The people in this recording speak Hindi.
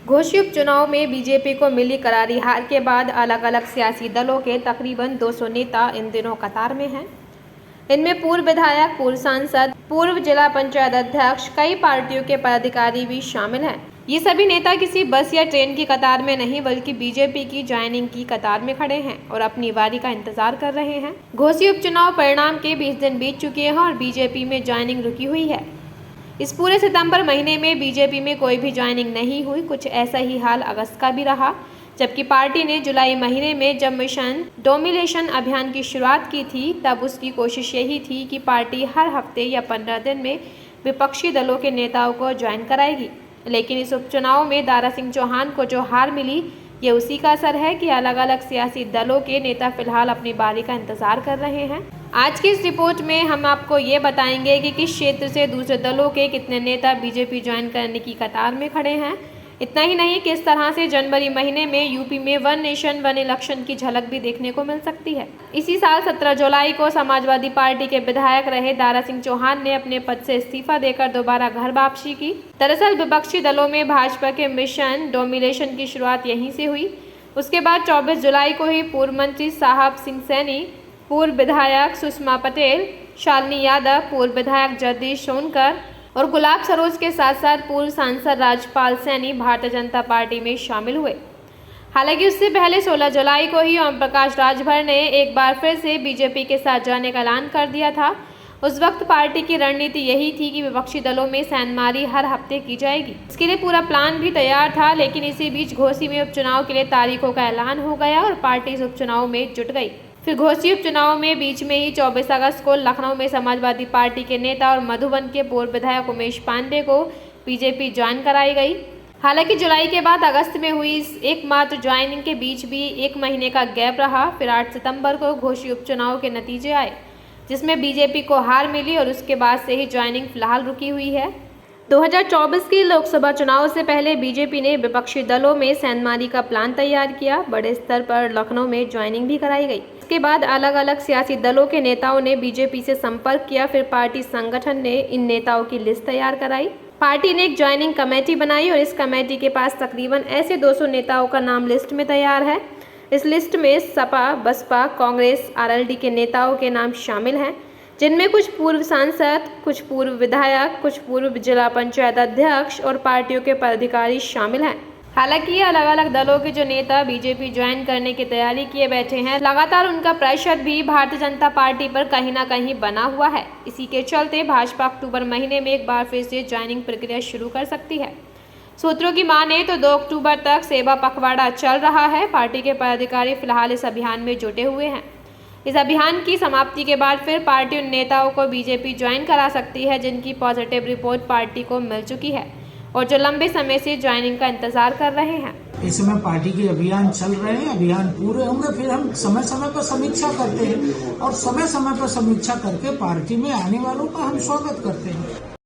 घोषी उपचुनाव में बीजेपी को मिली करारी हार के बाद अलग अलग सियासी दलों के तकरीबन 200 नेता इन दिनों कतार में हैं। इनमें पूर्व विधायक, पूर्व सांसद, पूर्व जिला पंचायत अध्यक्ष, कई पार्टियों के पदाधिकारी भी शामिल हैं। ये सभी नेता किसी बस या ट्रेन की कतार में नहीं बल्कि बीजेपी की ज्वाइनिंग की कतार में खड़े हैं और अपनी बारी का इंतजार कर रहे हैं। घोषी उपचुनाव परिणाम के 20 दिन बीत चुके हैं और बीजेपी में ज्वाइनिंग रुकी हुई है। इस पूरे सितंबर महीने में बीजेपी में कोई भी ज्वाइनिंग नहीं हुई। कुछ ऐसा ही हाल अगस्त का भी रहा, जबकि पार्टी ने जुलाई महीने में जब मिशन डोमिनेशन अभियान की शुरुआत की थी तब उसकी कोशिश यही थी कि पार्टी हर हफ्ते या 15 दिन में विपक्षी दलों के नेताओं को ज्वाइन कराएगी। लेकिन इस उपचुनाव में दारा सिंह चौहान को जो हार मिली, ये उसी का असर है कि अलग अलग सियासी दलों के नेता फिलहाल अपनी बारी का इंतजार कर रहे हैं। आज की इस रिपोर्ट में हम आपको ये बताएंगे कि किस क्षेत्र से दूसरे दलों के कितने नेता बीजेपी ज्वाइन करने की कतार में खड़े हैं। इतना ही नहीं, किस तरह से जनवरी महीने में यूपी में वन नेशन वन इलेक्शन की झलक भी देखने को मिल सकती है। इसी साल 17 जुलाई को समाजवादी पार्टी के विधायक रहे दारा सिंह चौहान ने अपने पद से इस्तीफा देकर दोबारा घर वापसी की। दरअसल विपक्षी दलों में भाजपा के मिशन डोमिनेशन की शुरुआत यहीं से हुई। उसके बाद 24 जुलाई को ही पूर्व मंत्री साहब सिंह सैनी, पूर्व विधायक सुषमा पटेल, शालिनी यादव, पूर्व विधायक जगदीश सोनकर और गुलाब सरोज के साथ साथ पूर्व सांसद राजपाल सैनी भारतीय जनता पार्टी में शामिल हुए। हालांकि उससे पहले 16 जुलाई को ही ओम प्रकाश राजभर ने एक बार फिर से बीजेपी के साथ जाने का ऐलान कर दिया था। उस वक्त पार्टी की रणनीति यही थी कि विपक्षी दलों में सैनमारी हर हफ्ते की जाएगी। इसके लिए पूरा प्लान भी तैयार था, लेकिन इसी बीच घोसी में उपचुनाव के लिए तारीखों का ऐलान हो गया और पार्टी इस उपचुनाव में जुट गई। फिर घोसी उपचुनाव में बीच में ही 24 अगस्त को लखनऊ में समाजवादी पार्टी के नेता और मधुबन के पूर्व विधायक उमेश पांडे को बीजेपी ज्वाइन कराई गई। हालांकि जुलाई के बाद अगस्त में हुई इस एकमात्र ज्वाइनिंग के बीच भी 1 महीने का गैप रहा। फिर 8 सितंबर को घोसी उपचुनाव के नतीजे आए, जिसमें बीजेपी को हार मिली और उसके बाद से ही ज्वाइनिंग फिलहाल रुकी हुई है। 2024 के लोकसभा चुनाव से पहले बीजेपी ने विपक्षी दलों में सैनमारी का प्लान तैयार किया। बड़े स्तर पर लखनऊ में ज्वाइनिंग भी कराई गई। इसके बाद अलग अलग सियासी दलों के नेताओं ने बीजेपी से संपर्क किया। फिर पार्टी संगठन ने इन नेताओं की लिस्ट तैयार कराई। पार्टी ने एक ज्वाइनिंग कमेटी बनाई और इस कमेटी के पास तकरीबन ऐसे 200 नेताओं का नाम लिस्ट में तैयार है। इस लिस्ट में सपा, बसपा, कांग्रेस, आरएलडी के नेताओं के नाम शामिल हैं, जिनमें कुछ पूर्व सांसद, कुछ पूर्व विधायक, कुछ पूर्व जिला पंचायत अध्यक्ष और पार्टियों के पदाधिकारी शामिल हैं। हालांकि अलग अलग दलों के जो नेता बीजेपी ज्वाइन करने की तैयारी किए बैठे हैं, लगातार उनका प्रेशर भी भारतीय जनता पार्टी पर कहीं ना कहीं बना हुआ है। इसी के चलते भाजपा अक्टूबर महीने में एक बार फिर से ज्वाइनिंग प्रक्रिया शुरू कर सकती है। सूत्रों की माने तो 2 अक्टूबर तक सेवा पखवाड़ा चल रहा है। पार्टी के पदाधिकारी फिलहाल इस अभियान में जुटे हुए हैं। इस अभियान की समाप्ति के बाद फिर पार्टी उन नेताओं को बीजेपी ज्वाइन करा सकती है जिनकी पॉजिटिव रिपोर्ट पार्टी को मिल चुकी है और जो लंबे समय से ज्वाइनिंग का इंतजार कर रहे हैं। इस समय पार्टी के अभियान चल रहे हैं, अभियान पूरे होंगे, फिर हम समय समय पर समीक्षा करते हैं और समय समय पर समीक्षा करके पार्टी में आने वालों का हम स्वागत करते हैं।